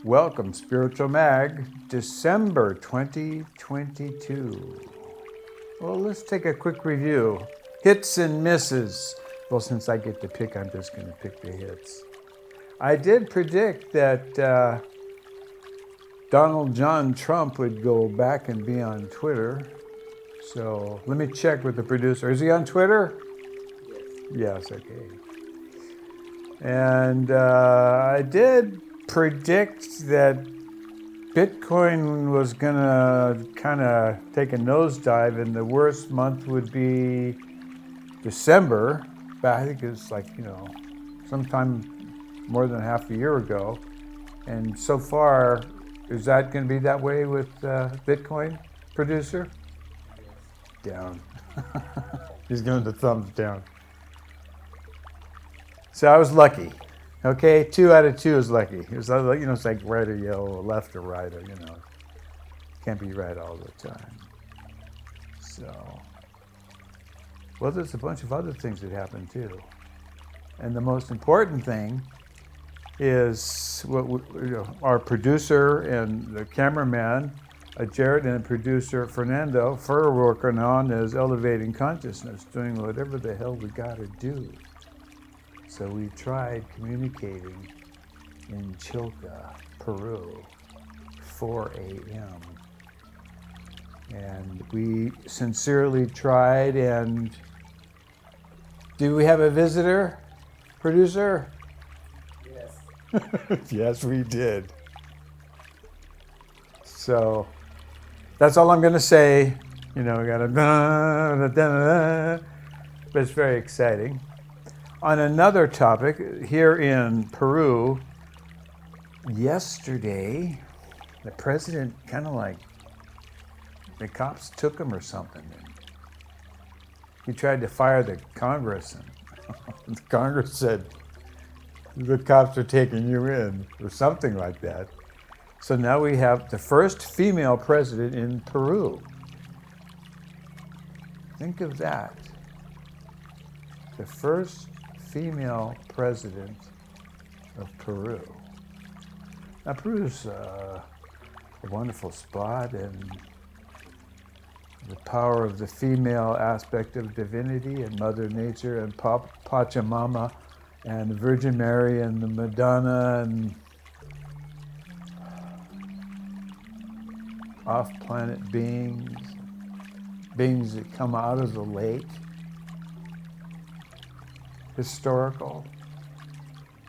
Welcome, Spiritual Mag, December 2022. Well, let's take a quick review. Hits and misses. Well, since I get to pick, I'm just going to pick the hits. I did predict that Donald John Trump would go back and be on Twitter. So let me check with the producer. Is he on Twitter? Yes, okay. And I did predict that Bitcoin was going to kind of take a nosedive, and the worst month would be December. But I think it's like, sometime more than half a year ago. And so far, is that going to be that way with Bitcoin, producer? Down. He's giving the thumbs down. So I was lucky. Okay, 2 out of 2 is lucky. It was like, it's like right or yellow, left or right, or can't be right all the time. So, well, there's a bunch of other things that happen too, and the most important thing is what our producer and the cameraman, Jared, and producer Fernando, are working on is elevating consciousness, doing whatever the hell we got to do. So we tried communicating in Chilca, Peru, 4 a.m. And we sincerely tried, and do we have a visitor, producer? Yes. Yes, we did. So that's all I'm going to say. We got a but it's very exciting. On another topic, here in Peru, yesterday, the president kind of like, the cops took him or something. He tried to fire the Congress, and the Congress said, the cops are taking you in, or something like that. So now we have the first female president in Peru. Think of that. The first female president of Peru. Now, Peru's a wonderful spot, and the power of the female aspect of divinity and Mother Nature and Pachamama and the Virgin Mary and the Madonna and off-planet beings that come out of the lake. Historical,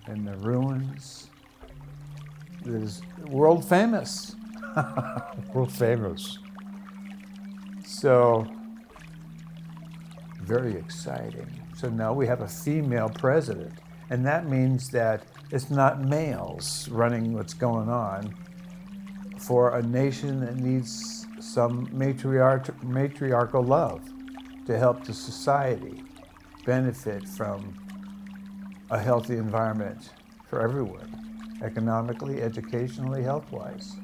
and the ruins is world famous. World famous. So, very exciting. So now we have a female president, and that means that it's not males running what's going on for a nation that needs some matriarchal love to help the society benefit from a healthy environment for everyone, economically, educationally, health-wise.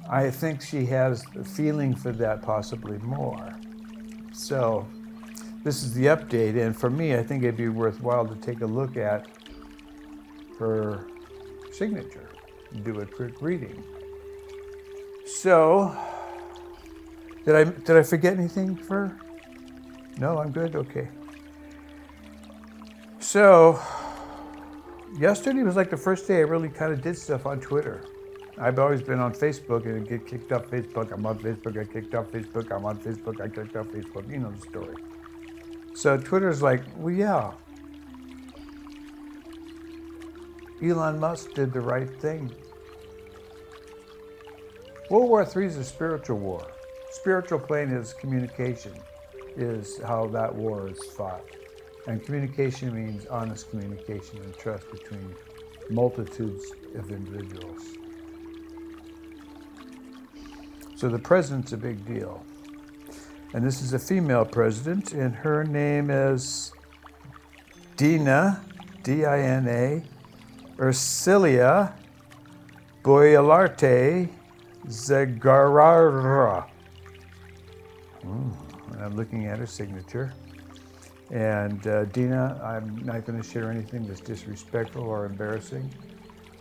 I think she has the feeling for that, possibly more. So this is the update, and for me, I think it'd be worthwhile to take a look at her signature and do a quick reading. So, did I forget anything for her? No, I'm good? Okay. So, yesterday was like the first day I really kind of did stuff on Twitter. I've always been on Facebook and I get kicked off Facebook. I'm on Facebook, I kicked off Facebook. I'm on Facebook, I kicked off Facebook. You know the story. So Twitter's like, well, yeah. Elon Musk did the right thing. World War III is a spiritual war. Spiritual plane is communication, is how that war is fought. And communication means honest communication and trust between multitudes of individuals. So the president's a big deal. And this is a female president, and her name is Dina, D-I-N-A, Ursilia Boyalarte Zegarra. I'm looking at her signature. And Dina, I'm not going to share anything that's disrespectful or embarrassing.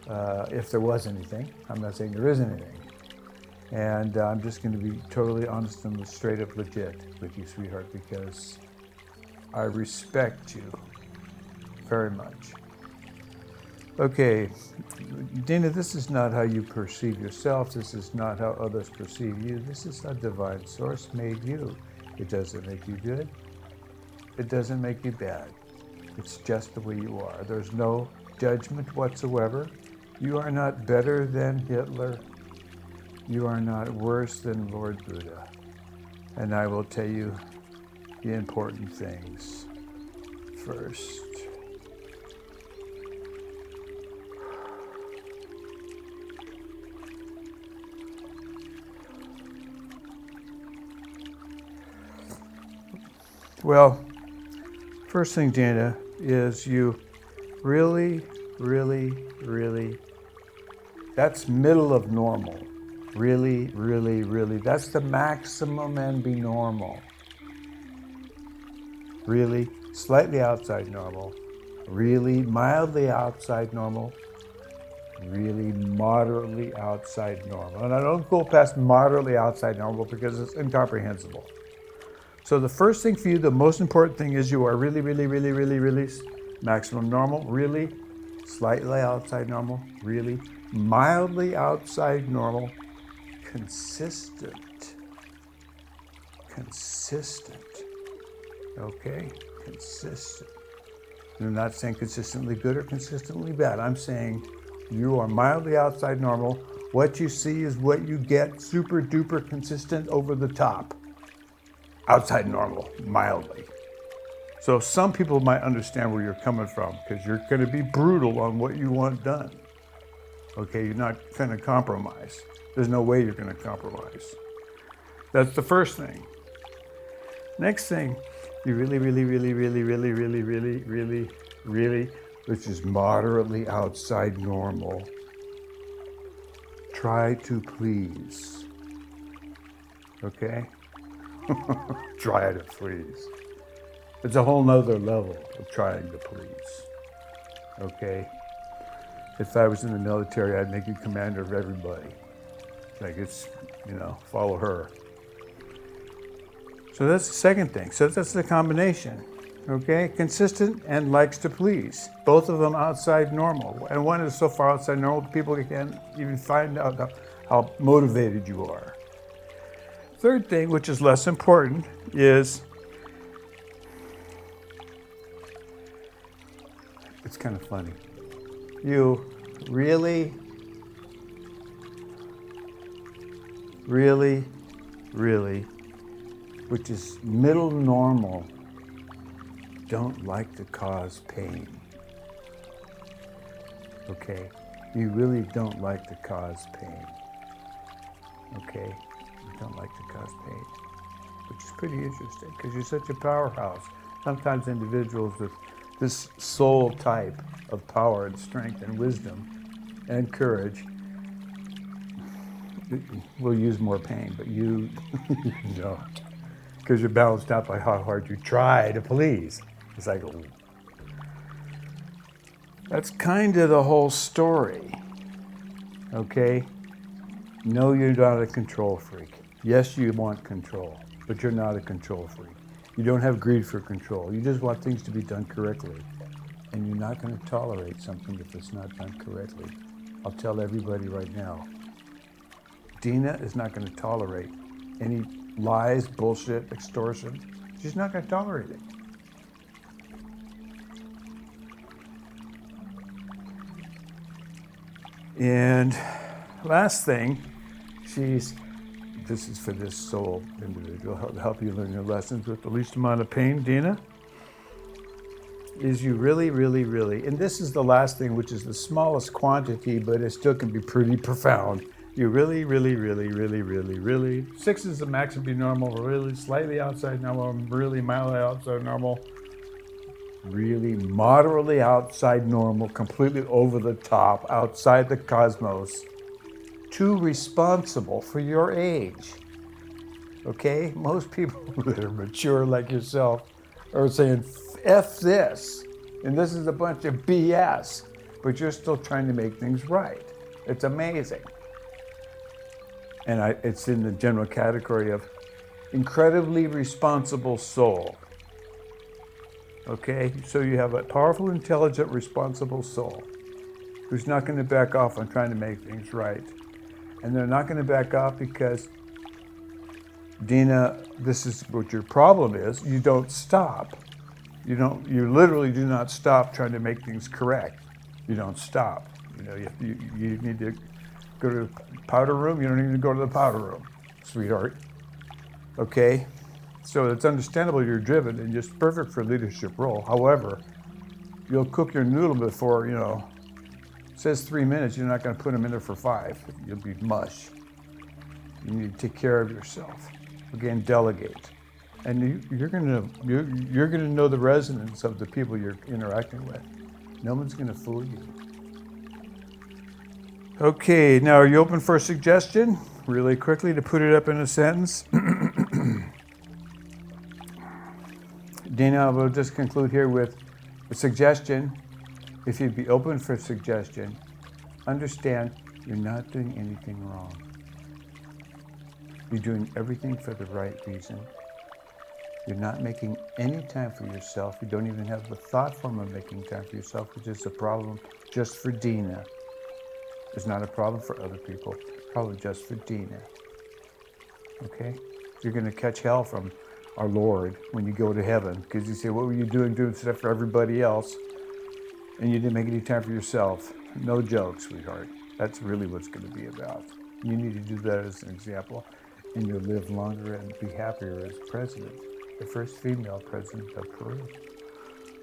if there was anything. I'm not saying there is anything. And I'm just going to be totally honest and straight up legit with you, sweetheart, because I respect you very much. Okay, Dina, this is not how you perceive yourself. This is not how others perceive you. This is how Divine Source made you. It doesn't make you good. It doesn't make you bad. It's just the way you are. There's no judgment whatsoever. You are not better than Hitler. You are not worse than Lord Buddha. And I will tell you the important things first. Well, first thing, Dana, is you really, that's middle of normal. Really, that's the maximum and be normal. Really, slightly outside normal. Really, mildly outside normal. Really, moderately outside normal. And I don't go past moderately outside normal because it's incomprehensible. So the first thing for you, the most important thing is you are really maximum normal, really slightly outside normal, really mildly outside normal, consistent, okay, consistent. I'm not saying consistently good or consistently bad. I'm saying you are mildly outside normal. What you see is what you get, super duper consistent over the top. Outside normal, mildly. So some people might understand where you're coming from because you're going to be brutal on what you want done. Okay, you're not going to compromise. There's no way you're going to compromise. That's the first thing. Next thing, you really, which is moderately outside normal. Try to please. Okay? Try to please. It's a whole nother level of trying to please. Okay? If I was in the military, I'd make you commander of everybody. Like it's, follow her. So that's the second thing. So that's the combination. Okay? Consistent and likes to please. Both of them outside normal. And one is so far outside normal, people can't even find out how motivated you are. Third thing, which is less important, is it's kind of funny. You really, which is middle normal, don't like to cause pain. Okay? You really don't like to cause pain. Okay? Don't like to cause pain, which is pretty interesting because you're such a powerhouse. Sometimes individuals with this soul type of power and strength and wisdom and courage will use more pain, but you don't, because you're balanced out by how hard you try to please. It's like, that's kind of the whole story, okay? No, you're not a control freak. Yes, you want control, but you're not a control freak. You don't have greed for control. You just want things to be done correctly. And you're not going to tolerate something if it's not done correctly. I'll tell everybody right now. Dina is not going to tolerate any lies, bullshit, extortion. She's not going to tolerate it. And last thing, this is for this soul individual, to help you learn your lessons with the least amount of pain, Dina, is you really, and this is the last thing, which is the smallest quantity, but it still can be pretty profound. You really, 6 is the max would be normal, really slightly outside normal, really mildly outside normal, really moderately outside normal, completely over the top, outside the cosmos. Too responsible for your age. Okay? Most people that are mature like yourself are saying, F this, and this is a bunch of BS. but you're still trying to make things right. It's amazing. And it's in the general category of incredibly responsible soul. Okay, so you have a powerful, intelligent, responsible soul who's not going to back off on trying to make things right. And they're not going to back off because, Dina, this is what your problem is. You don't stop. You literally do not stop trying to make things correct. You don't stop. You need to go to the powder room. You don't need to go to the powder room, sweetheart. Okay? So it's understandable you're driven and just perfect for a leadership role. However, you'll cook your noodle before, it says 3 minutes. You're not going to put them in there for 5. You'll be mush. You need to take care of yourself. Again, delegate. And you're going to know the resonance of the people you're interacting with. No one's going to fool you. Okay, now are you open for a suggestion? Really quickly to put it up in a sentence. Dina, we'll just conclude here with a suggestion. If you'd be open for a suggestion, understand you're not doing anything wrong. You're doing everything for the right reason. You're not making any time for yourself. You don't even have the thought form of making time for yourself, which is a problem just for Dina. It's not a problem for other people, probably just for Dina. Okay? You're going to catch hell from our Lord when you go to heaven, because you say, what were you doing stuff for everybody else, and you didn't make any time for yourself. No joke, sweetheart. That's really what's going to be about. You need to do that as an example, and you'll live longer and be happier as president, the first female president of Peru.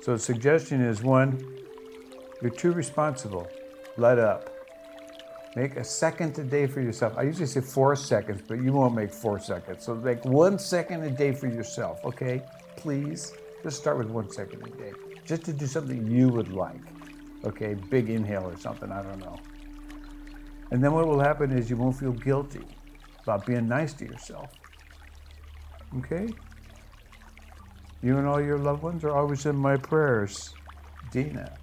So the suggestion is, 1, you're too responsible. Let up. Make a second a day for yourself. I usually say 4 seconds, but you won't make 4 seconds. So make 1 second a day for yourself, okay? Please, just start with 1 second a day. Just to do something you would like, okay? Big inhale or something, I don't know. And then what will happen is you won't feel guilty about being nice to yourself, okay? You and all your loved ones are always in my prayers. Dina.